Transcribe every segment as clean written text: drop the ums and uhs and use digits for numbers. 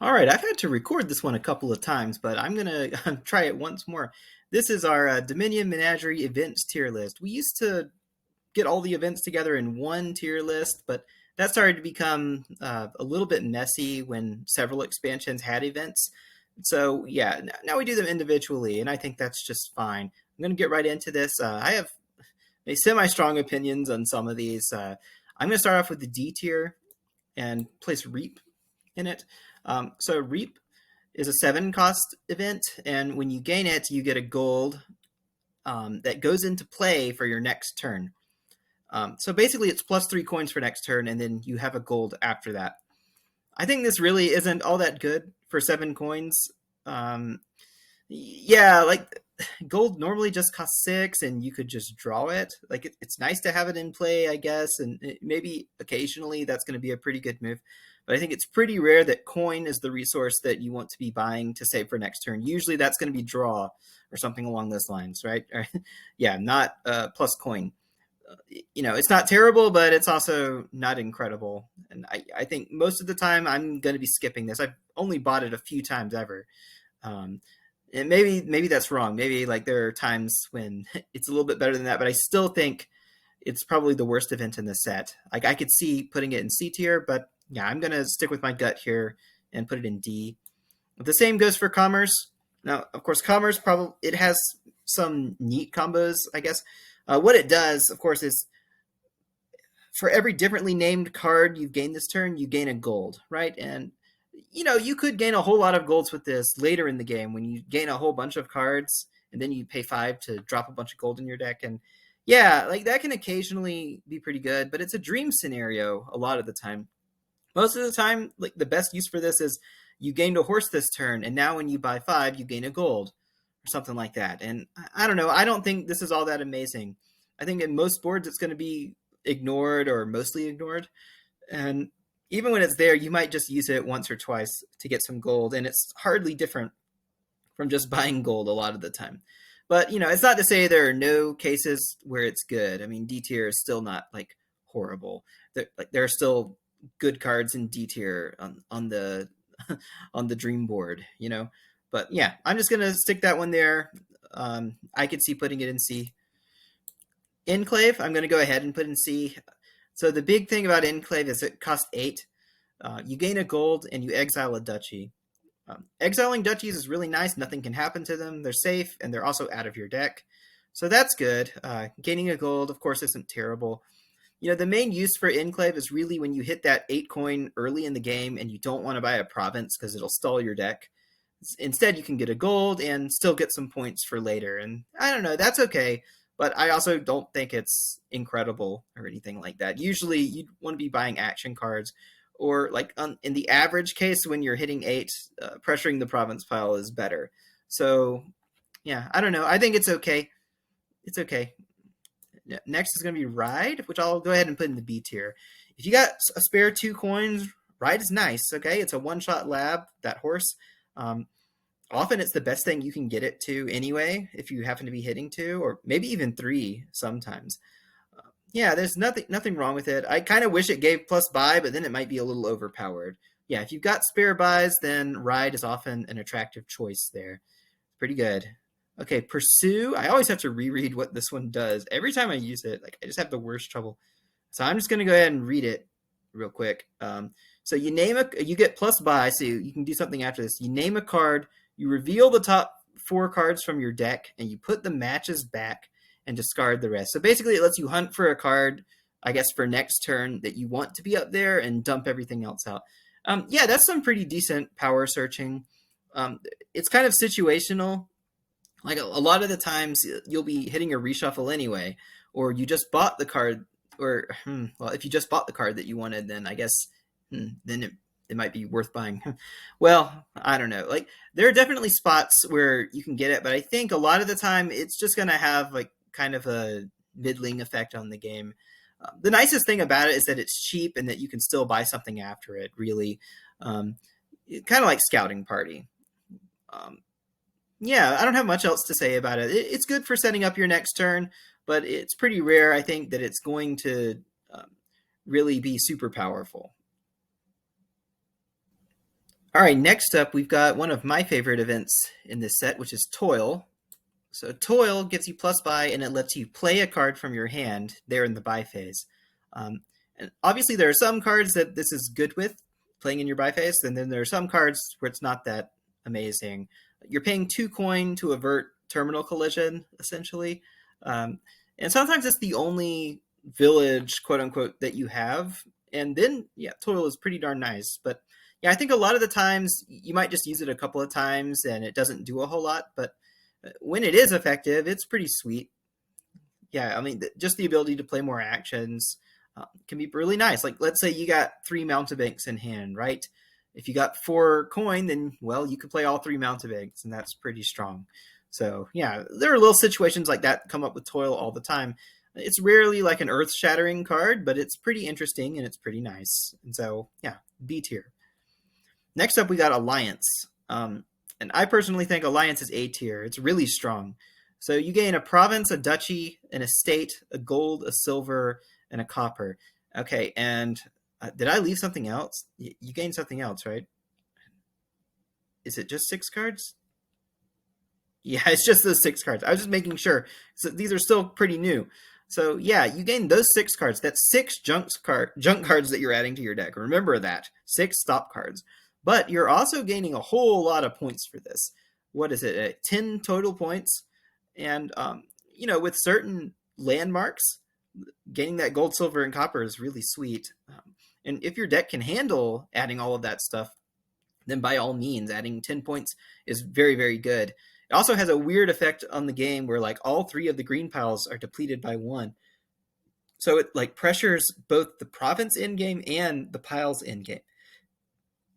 All right, I've had to record this one a couple of times, but I'm going to try it once more. This is our Dominion Menagerie events tier list. We used to get all the events together in one tier list, but that started to become a little bit messy when several expansions had events. So, yeah, now we do them individually, and I think that's just fine. I'm going to get right into this. I have a semi strong opinions on some of these. I'm going to start off with the D tier and place Reap in it. So Reap is a 7 cost event, and when you gain it, you get a gold that goes into play for your next turn. So basically, it's plus 3 coins for next turn, and then you have a gold after that. I think this really isn't all that good for 7 coins. Yeah, like gold normally just costs 6, and you could just draw it. Like it's nice to have it in play, I guess, and maybe occasionally that's going to be a pretty good move. But I think it's pretty rare that coin is the resource that you want to be buying to save for next turn. Usually that's going to be draw or something along those lines, right? Yeah, not plus coin. It's not terrible, but it's also not incredible. And I think most of the time I'm going to be skipping this. I've only bought it a few times ever. And maybe that's wrong. Maybe like there are times when it's a little bit better than that, but I still think it's probably the worst event in the set. Like I could see putting it in C tier, but yeah, I'm gonna stick with my gut here and put it in D. The same goes for Commerce. Now, of course, Commerce it has some neat combos, I guess. What it does, of course, is for every differently named card you've gained this turn, you gain a gold, right? And you could gain a whole lot of golds with this later in the game when you gain a whole bunch of cards and then you pay 5 to drop a bunch of gold in your deck. And yeah, like that can occasionally be pretty good, but it's a dream scenario a lot of the time. Most of the time, like the best use for this is you gained a horse this turn, and now when you buy 5, you gain a gold or something like that. And I don't know. I don't think this is all that amazing. I think in most boards it's going to be ignored or mostly ignored. And even when it's there, you might just use it once or twice to get some gold, and it's hardly different from just buying gold a lot of the time. But, it's not to say there are no cases where it's good. I mean, D tier is still not like horrible. There are still good cards in D tier on the on the dream board, But yeah, I'm just gonna stick that one there. I could see putting it in C. Enclave, I'm gonna go ahead and put in C. So the big thing about Enclave is it costs 8. You gain a gold and you exile a duchy. Exiling duchies is really nice. Nothing can happen to them. They're safe, and they're also out of your deck. So that's good. Gaining a gold, of course, isn't terrible. The main use for Enclave is really when you hit that 8 coin early in the game and you don't want to buy a province because it'll stall your deck. Instead, you can get a gold and still get some points for later. And I don't know, that's okay. But I also don't think it's incredible or anything like that. Usually, you'd want to be buying action cards, or like in the average case, when you're hitting 8, pressuring the province pile is better. So, yeah, I don't know. I think it's okay. It's okay. Next is going to be Ride, which I'll go ahead and put in the B tier. If you got a spare 2 coins, Ride is nice, okay? It's a one-shot lab, that horse. Often it's the best thing you can get it to anyway, if you happen to be hitting 2, or maybe even 3 sometimes. Yeah, there's nothing wrong with it. I kind of wish it gave plus buy, but then it might be a little overpowered. Yeah, if you've got spare buys, then Ride is often an attractive choice there. Pretty good. Okay, Pursue. I always have to reread what this one does. Every time I use it, like I just have the worst trouble. So I'm just going to go ahead and read it real quick. So you get plus buy, so you can do something after this. You name a card, you reveal the top 4 cards from your deck, and you put the matches back and discard the rest. So basically it lets you hunt for a card, I guess, for next turn that you want to be up there and dump everything else out. Yeah, that's some pretty decent power searching. It's kind of situational. Like a lot of the times you'll be hitting a reshuffle anyway, or you just bought the card, or, well, if you just bought the card that you wanted, then I guess, then it might be worth buying. Well, I don't know. Like there are definitely spots where you can get it, but I think a lot of the time it's just going to have like kind of a middling effect on the game. The nicest thing about it is that it's cheap and that you can still buy something after it, really. Kind of like Scouting Party. Yeah, I don't have much else to say about it. It's good for setting up your next turn, but it's pretty rare, I think, that it's going to really be super powerful. All right, next up, we've got one of my favorite events in this set, which is Toil. So Toil gives you plus buy, and it lets you play a card from your hand there in the buy phase. Um, and obviously, there are some cards that this is good with playing in your buy phase, and then there are some cards where it's not that amazing. You're paying 2 coin to avert terminal collision, essentially, um, and sometimes it's the only village, quote unquote, that you have. And then, yeah, Toil is pretty darn nice, but yeah, I think a lot of the times you might just use it a couple of times and it doesn't do a whole lot, but when it is effective, it's pretty sweet. Yeah, I mean, just the ability to play more actions can be really nice. Like, let's say you got 3 mountebanks in hand, right? If you got 4 coin, then, well, you could play all 3 mountebanks, and that's pretty strong. So, yeah, there are little situations like that come up with Toil all the time. It's rarely like an earth-shattering card, but it's pretty interesting and it's pretty nice. And so, yeah, B tier. Next up, we got Alliance. And I personally think Alliance is A tier. It's really strong. So you gain a province, a duchy, an estate, a gold, a silver, and a copper. Okay, and did I leave something else? You gain something else, right? Is it just 6 cards? Yeah, it's just those 6 cards. I was just making sure. So these are still pretty new. So yeah, you gain those 6 cards. That's 6 junk cards that you're adding to your deck. Remember that. 6 stop cards. But you're also gaining a whole lot of points for this. What is it? 10 total points. And with certain landmarks, gaining that gold, silver, and copper is really sweet. And if your deck can handle adding all of that stuff, then by all means, adding 10 points is very, very good. It also has a weird effect on the game where like all 3 of the green piles are depleted by 1. So it like pressures both the province end game and the piles end game.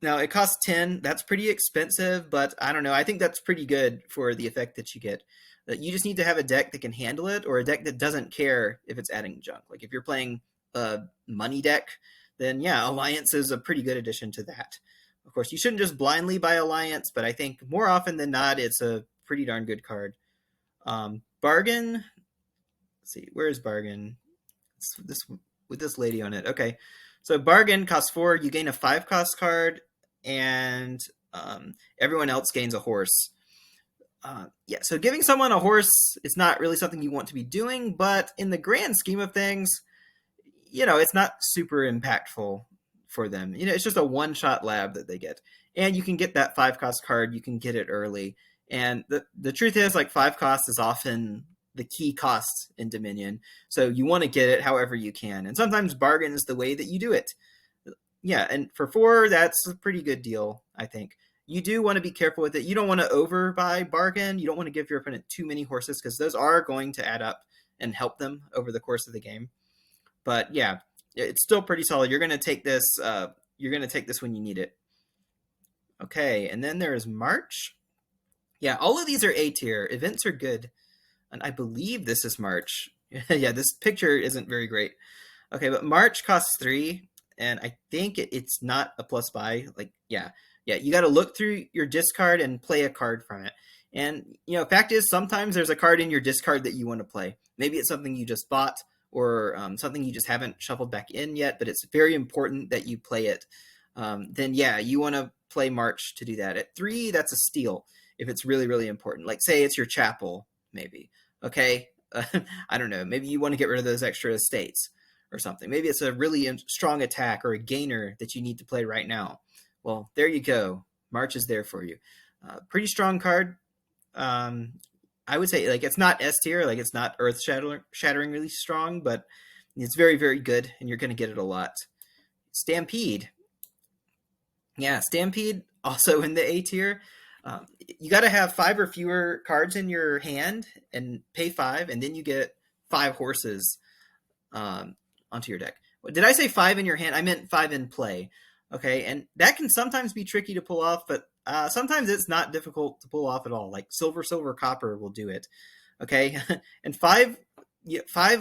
Now it costs 10. That's pretty expensive, but I don't know. I think that's pretty good for the effect that you get. You just need to have a deck that can handle it, or a deck that doesn't care if it's adding junk. Like if you're playing a money deck, then yeah, Alliance is a pretty good addition to that. Of course, you shouldn't just blindly buy Alliance, but I think more often than not, it's a pretty darn good card. Bargain. Let's see, where is Bargain? It's this with this lady on it. Okay, so Bargain costs 4. You gain a 5 cost card, and everyone else gains a horse. Yeah, so giving someone a horse is not really something you want to be doing, but in the grand scheme of things, it's not super impactful for them. It's just a one-shot lab that they get. And you can get that 5 cost card, you can get it early. And the truth is, like, 5 cost is often the key cost in Dominion. So you want to get it however you can. And sometimes Bargain is the way that you do it. Yeah, and for 4, that's a pretty good deal, I think. You do want to be careful with it. You don't want to overbuy Bargain. You don't want to give your opponent too many horses, because those are going to add up and help them over the course of the game. But yeah, it's still pretty solid. You're going to take this. You're going to take this when you need it. Okay, and then there's March. Yeah, all of these are A tier. Events are good, and I believe this is March. Yeah, this picture isn't very great. Okay, but March costs 3, and I think it's not a plus buy. Like, yeah, you got to look through your discard and play a card from it. And fact is, sometimes there's a card in your discard that you want to play. Maybe it's something you just bought, or something you just haven't shuffled back in yet, but it's very important that you play it. Then yeah, you want to play March to do that. At 3, that's a steal if it's really, really important. Like, say it's your chapel, maybe. Okay, I don't know. Maybe you want to get rid of those extra estates or something. Maybe it's a really strong attack or a gainer that you need to play right now. Well, there you go. March is there for you. Pretty strong card. I would say, like, it's not S tier, like it's not earth shattering really strong, but it's very, very good, and you're going to get it a lot. Stampede. Yeah, Stampede also in the A tier. You got to have 5 or fewer cards in your hand and pay 5, and then you get 5 horses onto your deck. Did I say 5 in your hand? I meant 5 in play. Okay, and that can sometimes be tricky to pull off, but sometimes it's not difficult to pull off at all. Like silver, silver, copper will do it. Okay, and 5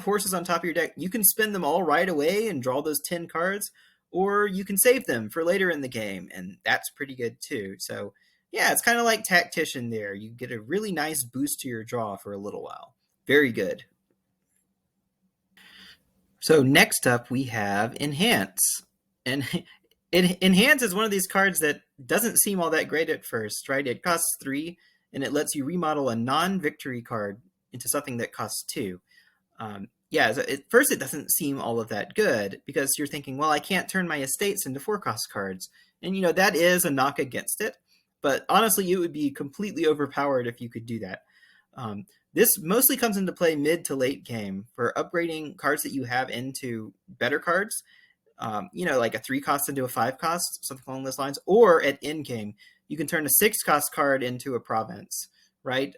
horses on top of your deck, you can spend them all right away and draw those 10 cards, or you can save them for later in the game, and that's pretty good too. So yeah, it's kind of like Tactician there. You get a really nice boost to your draw for a little while. Very good. So next up we have Enhance. And Enhance is one of these cards that doesn't seem all that great at first, right? It costs 3, and it lets you remodel a non-victory card into something that costs 2. Yeah, so at first it doesn't seem all of that good because you're thinking, well, I can't turn my estates into 4-cost cards. And, that is a knock against it. But honestly, it would be completely overpowered if you could do that. This mostly comes into play mid to late game for upgrading cards that you have into better cards, like a 3-cost into a 5-cost, something along those lines. Or at end game, you can turn a 6-cost card into a province, right?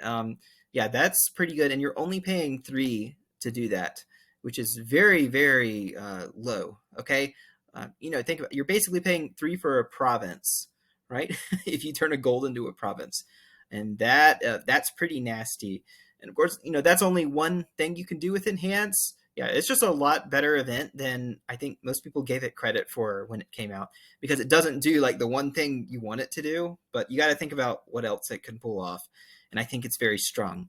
Yeah, that's pretty good. And you're only paying 3 to do that, which is very, very low. Okay. Think about, you're basically paying 3 for a province, right? If you turn a gold into a province, and that's pretty nasty. And of course, that's only one thing you can do with enhance. Yeah, it's just a lot better event than I think most people gave it credit for when it came out, because it doesn't do like the one thing you want it to do, but you got to think about what else it can pull off. And I think it's very strong.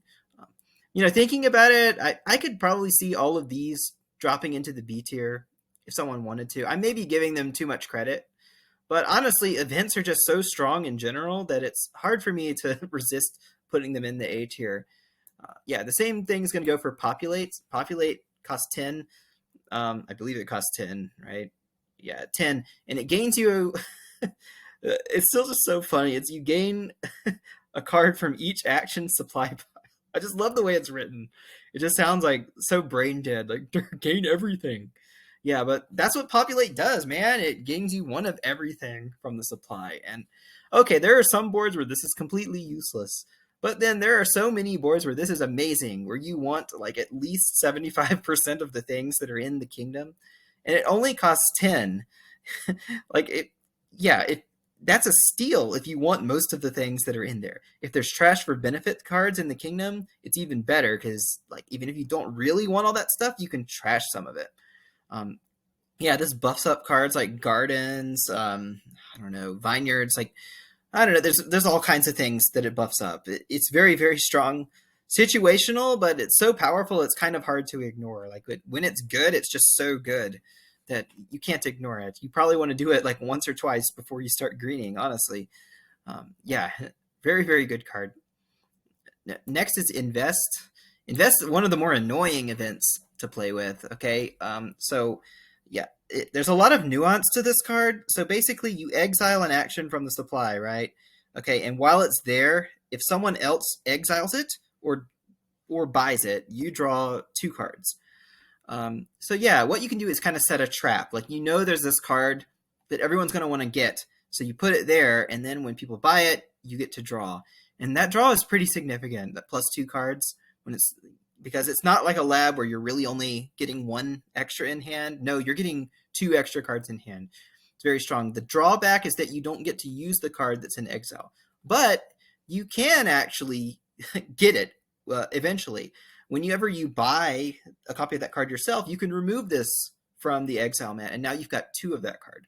Thinking about it, I could probably see all of these dropping into the B tier if someone wanted to. I may be giving them too much credit, but honestly, events are just so strong in general that it's hard for me to resist putting them in the A tier. Yeah, the same thing is going to go for populate. Populate costs 10. I believe it costs 10, right? Yeah, 10. And it gains you... it's still just so funny. It's you gain a card from each action supply. I just love the way it's written. It just sounds like so brain dead, like gain everything. Yeah, but that's what populate does, man. It gains you one of everything from the supply. And okay, there are some boards where this is completely useless. But then there are so many boards where this is amazing, where you want like at least 75% of the things that are in the kingdom, and it only costs 10. Like that's a steal if you want most of the things that are in there. If there's trash for benefit cards in the kingdom, it's even better because like even if you don't really want all that stuff, you can trash some of it. Yeah, this buffs up cards like gardens, I don't know, vineyards, like I don't know. There's all kinds of things that it buffs up. It's very, very strong, situational, but it's so powerful. It's kind of hard to ignore. Like when it's good, it's just so good that you can't ignore it. You probably want to do it like once or twice before you start greening. Honestly, yeah, very, very good card. Next is invest. Invest, one of the more annoying events to play with. Okay, so yeah, there's a lot of nuance to this card. So basically, you exile an action from the supply, right? Okay, and while it's there, if someone else exiles it or buys it, you draw 2 cards. So yeah, what you can do is kind of set a trap. Like there's this card that everyone's going to want to get, so you put it there, and then when people buy it, you get to draw. And that draw is pretty significant. That +2 cards when it's because it's not like a lab where you're really only getting 1 extra in hand. No, you're getting 2 extra cards in hand. It's very strong. The drawback is that you don't get to use the card that's in exile, but you can actually get it eventually. Whenever you buy a copy of that card yourself, you can remove this from the exile mat, and now you've got 2 of that card.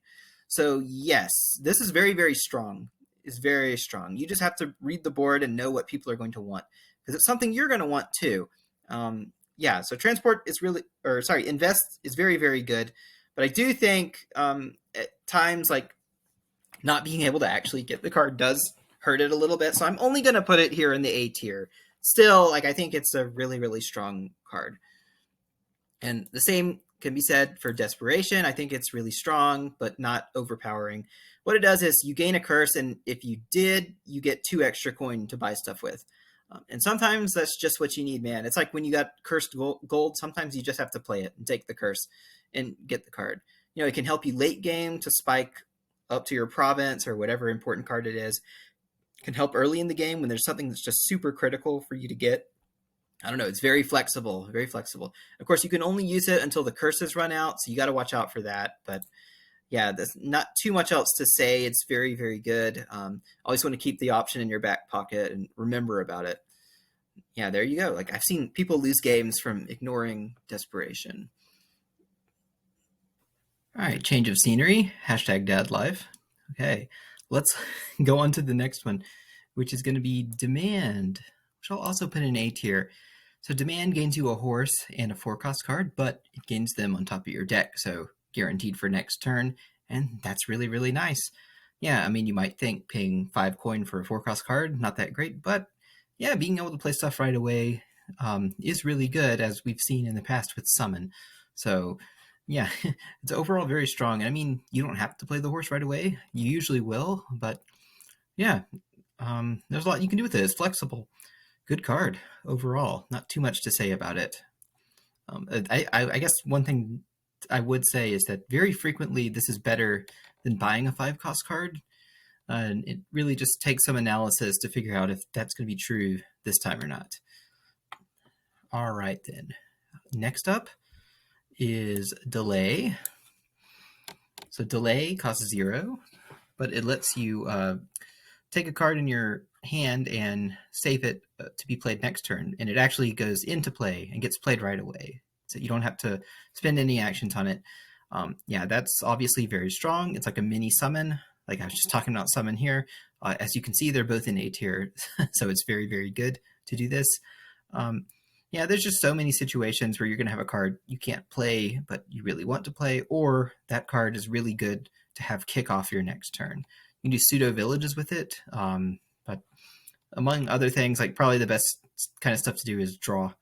So yes, this is very, very strong. It's very strong. You just have to read the board and know what people are going to want, because it's something you're going to want too. Yeah, so invest is very, very good. But I do think at times, like, not being able to actually get the card does hurt it a little bit. So I'm only going to put it here in the A tier. Still, like, I think it's a really, really strong card. And the same can be said for Desperation. I think it's really strong, but not overpowering. What it does is you gain a curse, and if you did, you get 2 extra coin to buy stuff with. And sometimes that's just what you need, man. It's like when you got cursed gold, sometimes you just have to play it and take the curse and get the card. It can help you late game to spike up to your province or whatever important card it is. It can help early in the game when there's something that's just super critical for you to get. I don't know. It's very flexible, very flexible. Of course, you can only use it until the curses run out, so you got to watch out for that. But yeah, there's not too much else to say. It's very, very good. Always want to keep the option in your back pocket and remember about it. Yeah, there you go. Like, I've seen people lose games from ignoring Desperation. All right, change of scenery. #DadLife. Okay, let's go on to the next one, which is going to be Demand, which I'll also put in A tier. So Demand gains you a horse and a 4-cost card, but it gains them on top of your deck, so guaranteed for next turn, and that's really, really nice. Yeah, I mean, you might think paying 5 coin for a 4 cost card, not that great, but yeah, being able to play stuff right away is really good, as we've seen in the past with Summon. So, yeah, it's overall very strong. And I mean, you don't have to play the horse right away. You usually will, but yeah, there's a lot you can do with it. It's flexible. Good card overall. Not too much to say about it. I guess one thing I would say is that very frequently this is better than buying a 5 cost card. And it really just takes some analysis to figure out if that's going to be true this time or not. All right, then. Next up is Delay. So Delay costs 0, but it lets you take a card in your hand and save it to be played next turn, and it actually goes into play and gets played right away. So you don't have to spend any actions on it. Yeah, that's obviously very strong. It's like a mini summon. Like I was just talking about summon here. As you can see, they're both in A tier, so it's very, very good to do this. Yeah, there's just so many situations where you're going to have a card you can't play, but you really want to play, or that card is really good to have kick off your next turn. You can do pseudo villages with it, but among other things, like probably the best kind of stuff to do is draw.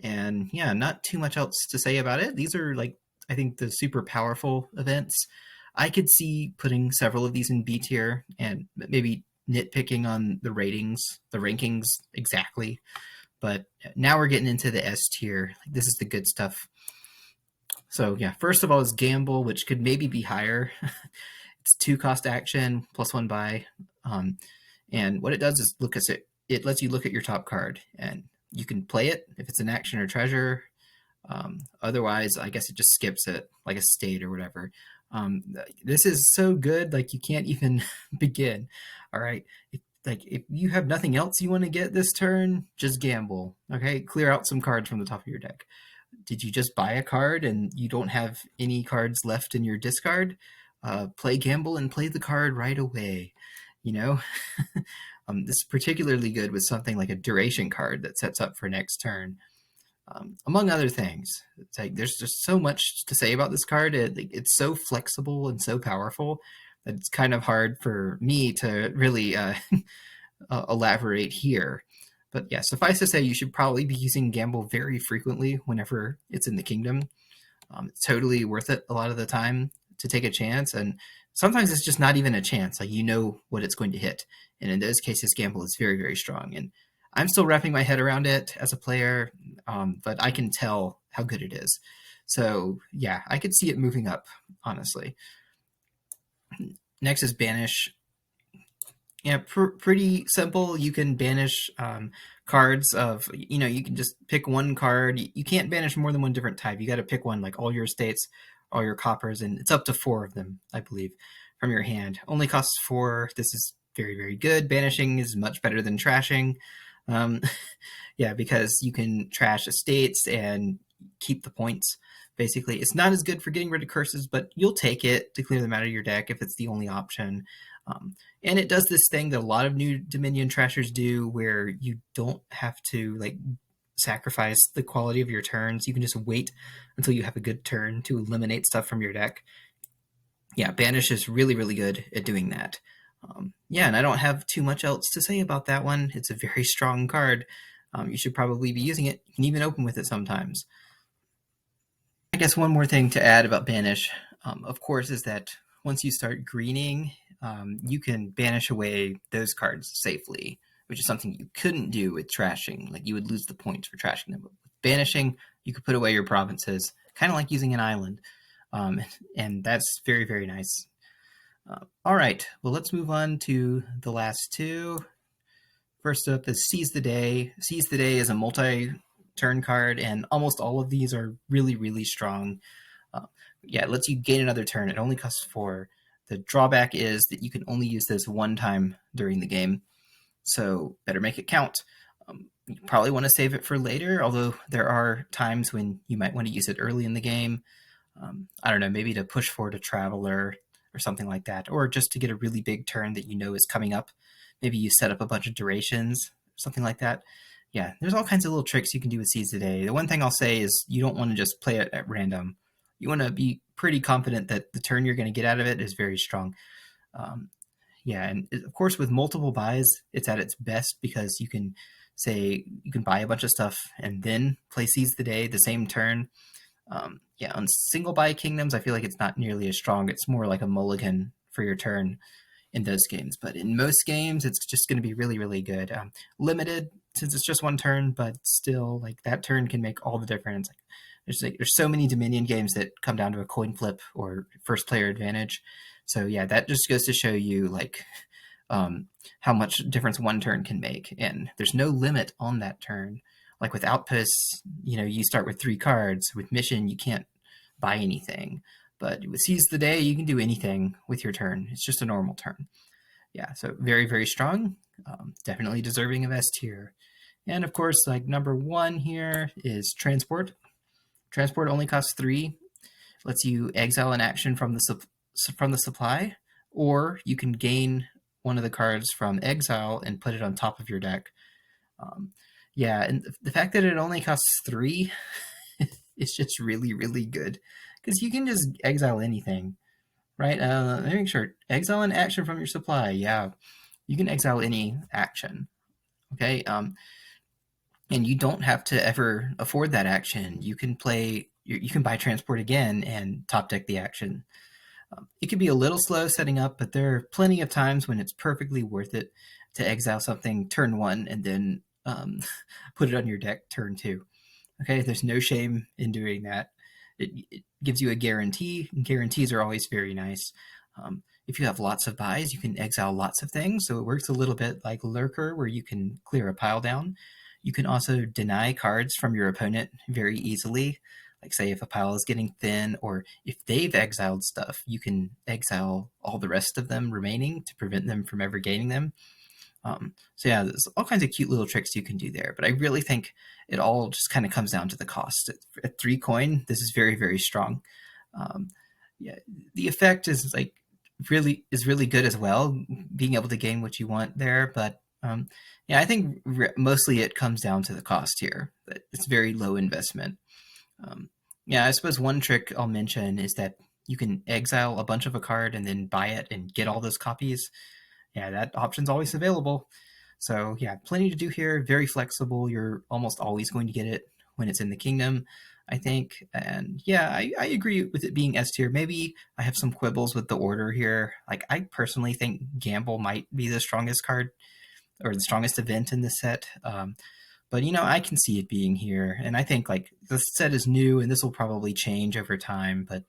And yeah, not too much else to say about it. These are like, I think, the super powerful events. I could see putting several of these in B tier and maybe nitpicking on the rankings exactly. But now we're getting into the S tier. This is the good stuff. So yeah, first of all is Gamble, which could maybe be higher. It's 2 cost action plus 1 buy. And what it does is it lets you look at your top card, and you can play it if it's an action or treasure. Otherwise, I guess it just skips it, like a state or whatever. This is so good, like you can't even begin. All right. If you have nothing else you want to get this turn, just gamble. Okay, clear out some cards from the top of your deck. Did you just buy a card and you don't have any cards left in your discard? Play gamble and play the card right away. You know, this is particularly good with something like a duration card that sets up for next turn. Among other things, it's like there's just so much to say about this card. It's so flexible and so powerful that it's kind of hard for me to really elaborate here. But yeah, suffice to say, you should probably be using Gamble very frequently whenever it's in the kingdom. It's totally worth it a lot of the time to take a chance, and sometimes it's just not even a chance. Like, you know what it's going to hit, and in those cases, Gamble is very, very strong. And I'm still wrapping my head around it as a player, but I can tell how good it is. So yeah, I could see it moving up, honestly. Next is Banish. Yeah, pretty simple. You can banish cards of, you can just pick one card. You can't banish more than one different type. You got to pick one, like all your estates, all your coppers, and it's up to 4 of them, I believe, from your hand. Only costs 4. This is very, very good. Banishing is much better than trashing. Yeah, because you can trash estates and keep the points. Basically, it's not as good for getting rid of curses, but you'll take it to clear them out of your deck if it's the only option. And it does this thing that a lot of new Dominion trashers do, where you don't have to sacrifice the quality of your turns. You can just wait until you have a good turn to eliminate stuff from your deck. Yeah, Banish is really, really good at doing that. Yeah, and I don't have too much else to say about that one. It's a very strong card. You should probably be using it. You can even open with it sometimes. I guess one more thing to add about Banish, of course, is that once you start greening, you can banish away those cards safely, which is something you couldn't do with trashing. Like, you would lose the points for trashing them. But with banishing, you could put away your provinces, kind of like using an island. And that's very, very nice. All right, well, let's move on to the last two. First up is Seize the Day. Seize the Day is a multi-turn card, and almost all of these are really, really strong. Yeah, it lets you gain another turn. It only costs 4. The drawback is that you can only use this one time during the game, so better make it count. You probably want to save it for later, although there are times when you might want to use it early in the game. I don't know, maybe to push forward a Traveler or something like that, or just to get a really big turn that you know is coming up. Maybe you set up a bunch of durations, something like that. Yeah, there's all kinds of little tricks you can do with Seize the Day. The one thing I'll say is you don't want to just play it at random. You want to be pretty confident that the turn you're going to get out of it is very strong. Um, yeah, and of course with multiple buys, it's at its best because you can say you can buy a bunch of stuff and then play Seize the Day the same turn. Yeah, on single buy kingdoms, I feel like it's not nearly as strong. It's more like a mulligan for your turn in those games. But in most games, it's just going to be really, really good. Limited since it's just one turn, but still, like that turn can make all the difference. There's so many Dominion games that come down to a coin flip or first player advantage. So yeah, that just goes to show you like how much difference one turn can make, and there's no limit on that turn. Like with Outposts, you start with 3 cards. With Mission, you can't buy anything. But with Seize the Day, you can do anything with your turn. It's just a normal turn. Yeah, so very, very strong. Definitely deserving of S tier. And of course, like number 1 here is Transport. Transport only costs 3. Lets you exile an action from the supply, or you can gain one of the cards from exile and put it on top of your deck. Yeah, and the fact that it only costs 3 is just really, really good. Because you can just exile anything, right? Let me make sure. Exile an action from your supply. Yeah, you can exile any action. Okay, and you don't have to ever afford that action. You can buy Transport again and top deck the action. It can be a little slow setting up, but there are plenty of times when it's perfectly worth it to exile something turn 1 and then put it on your deck turn 2. Okay, there's no shame in doing that. It gives you a guarantee, and guarantees are always very nice. If you have lots of buys, you can exile lots of things, so it works a little bit like Lurker, where you can clear a pile down. You can also deny cards from your opponent very easily. Like say if a pile is getting thin, or if they've exiled stuff, you can exile all the rest of them remaining to prevent them from ever gaining them. So yeah, there's all kinds of cute little tricks you can do there, but I really think it all just kind of comes down to the cost. At 3 coin, this is very, very strong. Yeah, the effect is really good as well, being able to gain what you want there. But yeah, I think mostly it comes down to the cost here. It's very low investment. Yeah, I suppose one trick I'll mention is that you can exile a bunch of a card and then buy it and get all those copies. Yeah, that option's always available. So yeah, plenty to do here. Very flexible. You're almost always going to get it when it's in the kingdom, I think. And yeah, I agree with it being S tier. Maybe I have some quibbles with the order here. Like I personally think Gamble might be the strongest card or the strongest event in this set. But I can see it being here. And I think like the set is new and this will probably change over time. But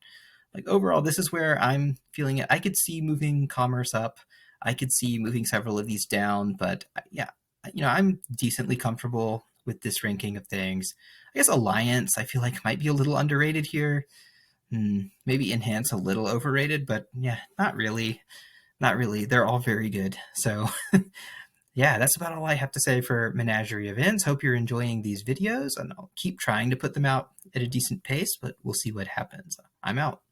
like overall, this is where I'm feeling it. I could see moving Commerce up. I could see moving several of these down, but yeah, I'm decently comfortable with this ranking of things. I guess Alliance, I feel like might be a little underrated here. Maybe Enhance a little overrated, but yeah, not really. Not really. They're all very good. So yeah, that's about all I have to say for Menagerie events. Hope you're enjoying these videos, and I'll keep trying to put them out at a decent pace, but we'll see what happens. I'm out.